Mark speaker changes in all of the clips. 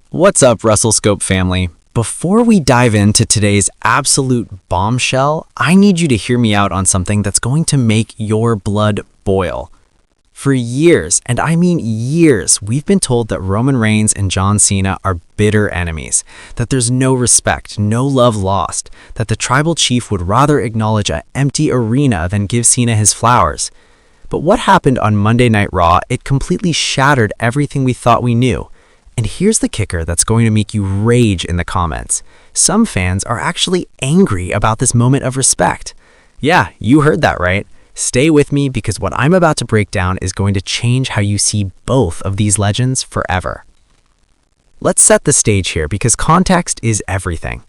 Speaker 1: What's up, Wrestle Scope family? Before we dive into today's absolute bombshell, I need you to hear me out on something that's going to make your blood boil. For years, and I mean years, we've been told that Roman Reigns and John Cena are bitter enemies, that there's no respect, no love lost, that the tribal chief would rather acknowledge an empty arena than give Cena his flowers. But what happened on Monday Night Raw, it completely shattered everything we thought we knew. And here's the kicker that's going to make you rage in the comments. Some fans are actually angry about this moment of respect. Yeah, you heard that right. Stay with me because what I'm about to break down is going to change how you see both of these legends forever. Let's set the stage here because context is everything.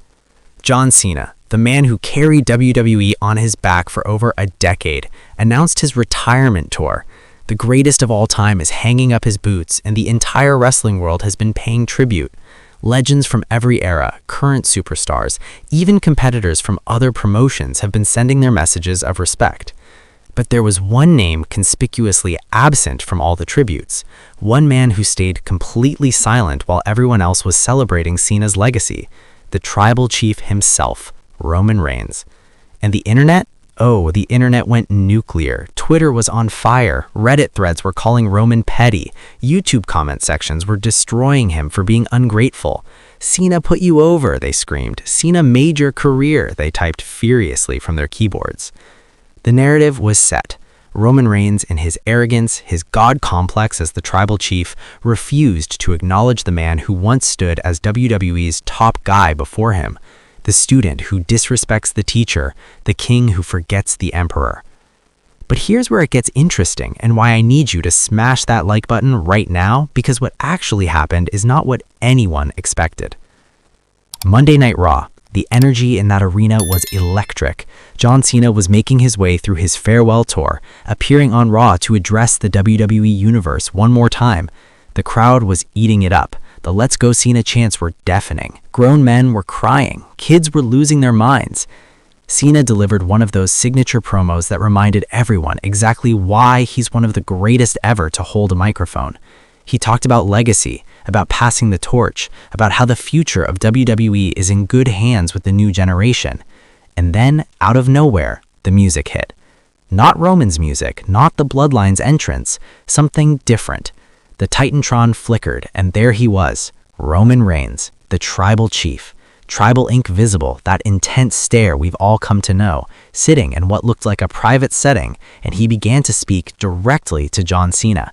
Speaker 1: John Cena, the man who carried WWE on his back for over a decade, announced his retirement tour. The greatest of all time is hanging up his boots, and the entire wrestling world has been paying tribute. Legends from every era, current superstars, even competitors from other promotions have been sending their messages of respect. But there was one name conspicuously absent from all the tributes, one man who stayed completely silent while everyone else was celebrating Cena's legacy, the tribal chief himself, Roman Reigns. And the internet? Oh, the internet went nuclear. Twitter was on fire. Reddit threads were calling Roman petty. YouTube comment sections were destroying him for being ungrateful. "Cena put you over," they screamed. "Cena made your career," they typed furiously from their keyboards. The narrative was set. Roman Reigns, in his arrogance, his god complex as the tribal chief, refused to acknowledge the man who once stood as WWE's top guy before him. The student who disrespects the teacher, the king who forgets the emperor. But here's where it gets interesting and why I need you to smash that like button right now, because what actually happened is not what anyone expected. Monday Night Raw. The energy in that arena was electric. John Cena was making his way through his farewell tour, appearing on Raw to address the WWE Universe one more time. The crowd was eating it up. The "Let's Go Cena" chants were deafening. Grown men were crying. Kids were losing their minds. Cena delivered one of those signature promos that reminded everyone exactly why he's one of the greatest ever to hold a microphone. He talked about legacy, about passing the torch, about how the future of WWE is in good hands with the new generation. And then, out of nowhere, the music hit. Not Roman's music, not the Bloodline's entrance, something different. The Titantron flickered, and there he was, Roman Reigns, the tribal chief. Tribal ink visible, that intense stare we've all come to know, sitting in what looked like a private setting, and he began to speak directly to John Cena.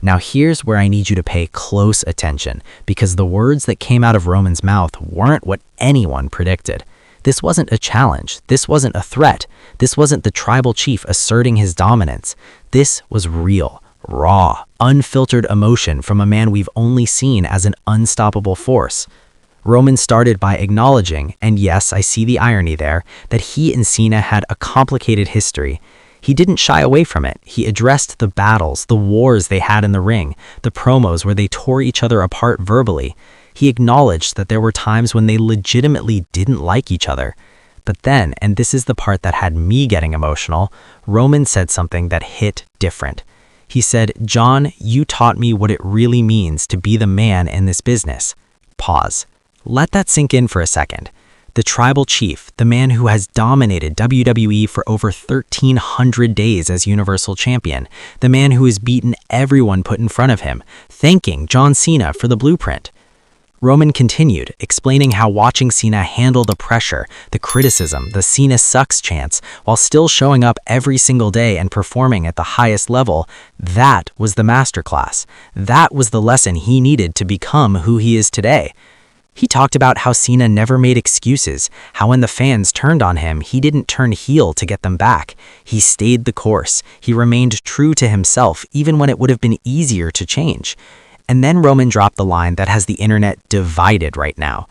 Speaker 1: Now here's where I need you to pay close attention, because the words that came out of Roman's mouth weren't what anyone predicted. This wasn't a challenge. This wasn't a threat. This wasn't the tribal chief asserting his dominance. This was real. Raw, unfiltered emotion from a man we've only seen as an unstoppable force. Roman started by acknowledging, and yes, I see the irony there, that he and Cena had a complicated history. He didn't shy away from it. He addressed the battles, the wars they had in the ring, the promos where they tore each other apart verbally. He acknowledged that there were times when they legitimately didn't like each other. But then, and this is the part that had me getting emotional, Roman said something that hit different. He said, "John, you taught me what it really means to be the man in this business." Pause. Let that sink in for a second. The tribal chief, the man who has dominated WWE for over 1,300 days as Universal Champion, the man who has beaten everyone put in front of him, thanking John Cena for the blueprint. Roman continued, explaining how watching Cena handle the pressure, the criticism, the "Cena sucks" chants, while still showing up every single day and performing at the highest level, that was the masterclass. That was the lesson he needed to become who he is today. He talked about how Cena never made excuses, how when the fans turned on him, he didn't turn heel to get them back. He stayed the course. He remained true to himself, even when it would have been easier to change. And then Roman dropped the line that has the internet divided right now.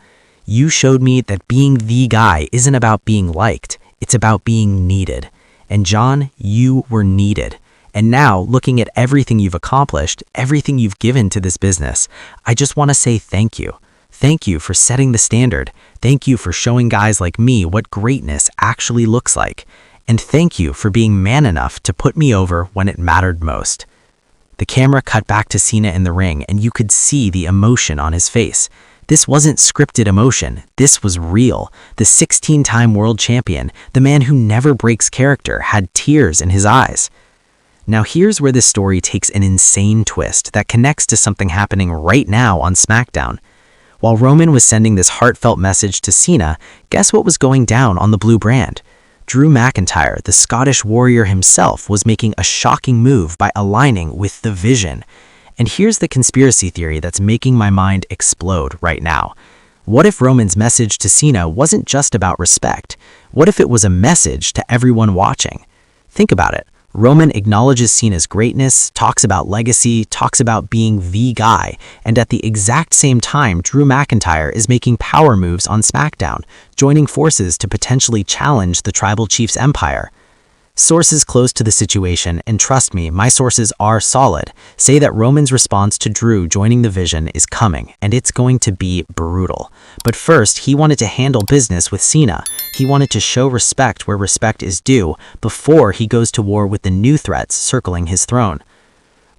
Speaker 1: "You showed me that being the guy isn't about being liked, it's about being needed. And John, you were needed. And now, looking at everything you've accomplished, everything you've given to this business, I just want to say thank you. Thank you for setting the standard. Thank you for showing guys like me what greatness actually looks like. And thank you for being man enough to put me over when it mattered most." The camera cut back to Cena in the ring, and you could see the emotion on his face. This wasn't scripted emotion. This was real. The 16-time world champion, the man who never breaks character, had tears in his eyes. Now here's where this story takes an insane twist that connects to something happening right now on SmackDown. While Roman was sending this heartfelt message to Cena, guess what was going down on the blue brand? Drew McIntyre, the Scottish warrior himself, was making a shocking move by aligning with the Vision. And here's the conspiracy theory that's making my mind explode right now. What if Roman's message to Cena wasn't just about respect? What if it was a message to everyone watching? Think about it. Roman acknowledges Cena's greatness, talks about legacy, talks about being the guy, and at the exact same time, Drew McIntyre is making power moves on SmackDown, joining forces to potentially challenge the Tribal Chief's empire. Sources close to the situation, and trust me, my sources are solid, say that Roman's response to Drew joining the Vision is coming, and it's going to be brutal. But first, he wanted to handle business with Cena. He wanted to show respect where respect is due before he goes to war with the new threats circling his throne.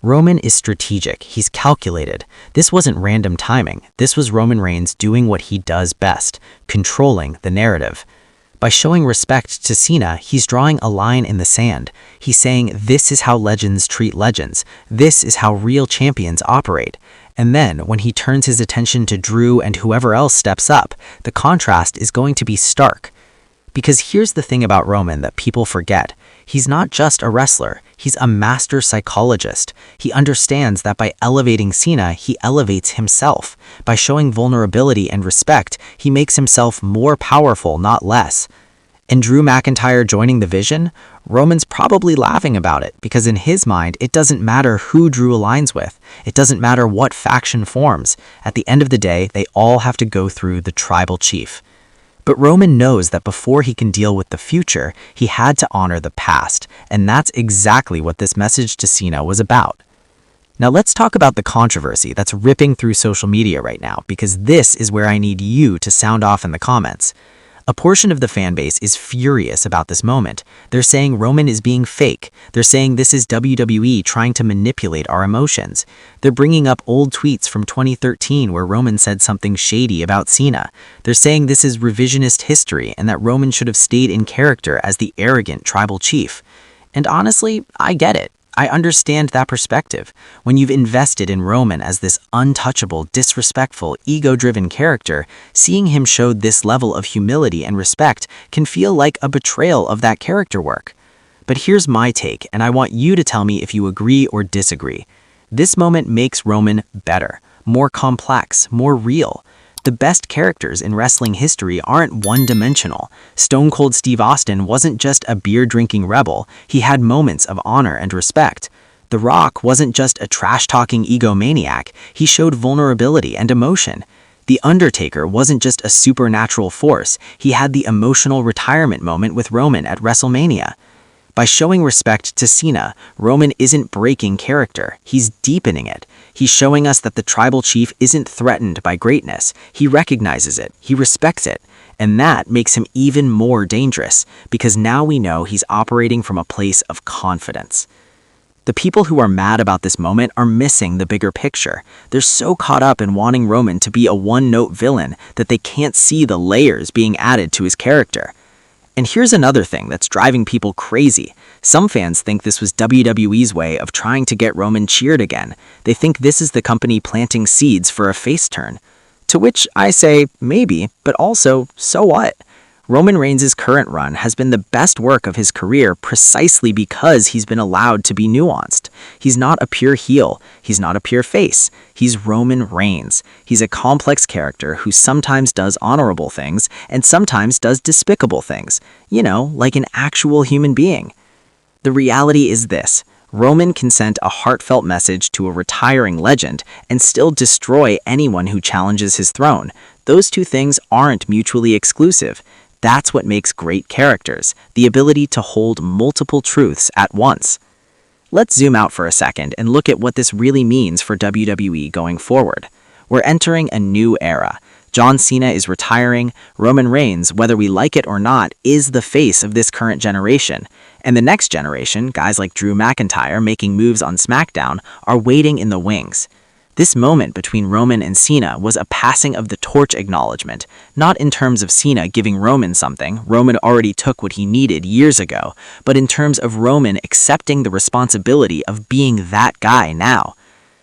Speaker 1: Roman is strategic. He's calculated. This wasn't random timing. This was Roman Reigns doing what he does best, controlling the narrative. By showing respect to Cena, he's drawing a line in the sand. He's saying this is how legends treat legends. This is how real champions operate. And then, when he turns his attention to Drew and whoever else steps up, the contrast is going to be stark. Because here's the thing about Roman that people forget. He's not just a wrestler. He's a master psychologist. He understands that by elevating Cena, he elevates himself. By showing vulnerability and respect, he makes himself more powerful, not less. And Drew McIntyre joining the Vision? Roman's probably laughing about it because in his mind, it doesn't matter who Drew aligns with. It doesn't matter what faction forms. At the end of the day, they all have to go through the Tribal Chief. But Roman knows that before he can deal with the future, he had to honor the past, and that's exactly what this message to Cena was about. Now let's talk about the controversy that's ripping through social media right now, because this is where I need you to sound off in the comments. A portion of the fan base is furious about this moment. They're saying Roman is being fake. They're saying this is WWE trying to manipulate our emotions. They're bringing up old tweets from 2013 where Roman said something shady about Cena. They're saying this is revisionist history and that Roman should have stayed in character as the arrogant tribal chief. And honestly, I get it. I understand that perspective. When you've invested in Roman as this untouchable, disrespectful, ego-driven character, seeing him show this level of humility and respect can feel like a betrayal of that character work. But here's my take, and I want you to tell me if you agree or disagree. This moment makes Roman better, more complex, more real. The best characters in wrestling history aren't one-dimensional. Stone Cold Steve Austin wasn't just a beer-drinking rebel. He had moments of honor and respect. The Rock wasn't just a trash-talking egomaniac. He showed vulnerability and emotion. The Undertaker wasn't just a supernatural force. He had the emotional retirement moment with Roman at WrestleMania. By showing respect to Cena, Roman isn't breaking character. He's deepening it. He's showing us that the tribal chief isn't threatened by greatness. He recognizes it. He respects it. And that makes him even more dangerous, because now we know he's operating from a place of confidence. The people who are mad about this moment are missing the bigger picture. They're so caught up in wanting Roman to be a one-note villain that they can't see the layers being added to his character. And here's another thing that's driving people crazy. Some fans think this was WWE's way of trying to get Roman cheered again. They think this is the company planting seeds for a face turn. To which I say, maybe, but also, so what? Roman Reigns' current run has been the best work of his career precisely because he's been allowed to be nuanced. He's not a pure heel. He's not a pure face. He's Roman Reigns. He's a complex character who sometimes does honorable things and sometimes does despicable things. You know, like an actual human being. The reality is this. Roman can send a heartfelt message to a retiring legend and still destroy anyone who challenges his throne. Those two things aren't mutually exclusive. That's what makes great characters, the ability to hold multiple truths at once. Let's zoom out for a second and look at what this really means for WWE going forward. We're entering a new era. John Cena is retiring. Roman Reigns, whether we like it or not, is the face of this current generation. And the next generation, guys like Drew McIntyre making moves on SmackDown, are waiting in the wings. This moment between Roman and Cena was a passing of the torch acknowledgement, not in terms of Cena giving Roman something. Roman already took what he needed years ago, but in terms of Roman accepting the responsibility of being that guy now.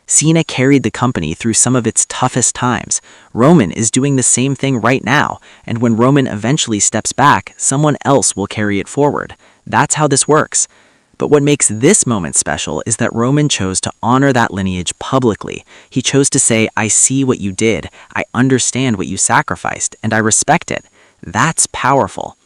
Speaker 1: Cena carried the company through some of its toughest times. Roman is doing the same thing right now, and when Roman eventually steps back, someone else will carry it forward. That's how this works. But what makes this moment special is that Roman chose to honor that lineage publicly. He chose to say, I see what you did, I understand what you sacrificed, and I respect it. That's powerful.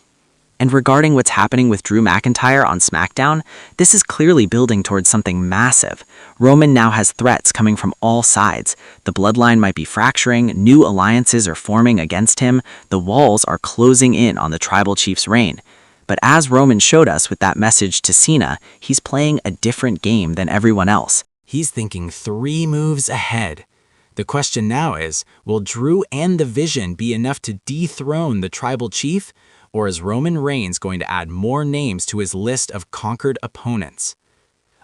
Speaker 1: And regarding what's happening with Drew McIntyre on SmackDown, this is clearly building towards something massive. Roman now has threats coming from all sides. The bloodline might be fracturing, new alliances are forming against him, the walls are closing in on the tribal chief's reign. But as Roman showed us with that message to Cena, he's playing a different game than everyone else. He's thinking 3 moves ahead. The question now is, will Drew and the Vision be enough to dethrone the tribal chief? Or is Roman Reigns going to add more names to his list of conquered opponents?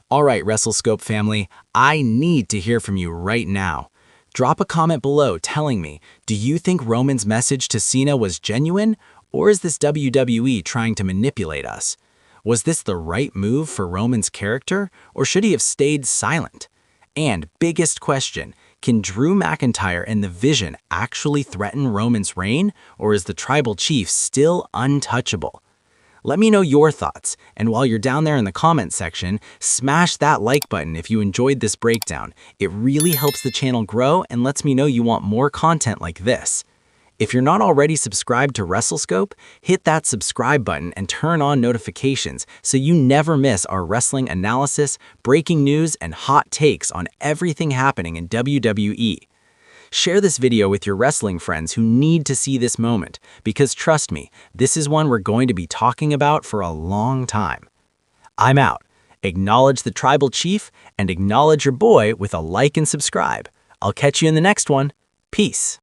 Speaker 1: All right, Wrestle Scope family, I need to hear from you right now. Drop a comment below telling me, do you think Roman's message to Cena was genuine? Or is this WWE trying to manipulate us? Was this the right move for Roman's character, or should he have stayed silent? And biggest question, can Drew McIntyre and the Vision actually threaten Roman's reign, or is the tribal chief still untouchable? Let me know your thoughts, and while you're down there in the comment section, smash that like button if you enjoyed this breakdown. It really helps the channel grow and lets me know you want more content like this. If you're not already subscribed to Wrestle Scope, hit that subscribe button and turn on notifications so you never miss our wrestling analysis, breaking news, and hot takes on everything happening in WWE. Share this video with your wrestling friends who need to see this moment, because trust me, this is one we're going to be talking about for a long time. I'm out. Acknowledge the tribal chief and acknowledge your boy with a like and subscribe. I'll catch you in the next one. Peace.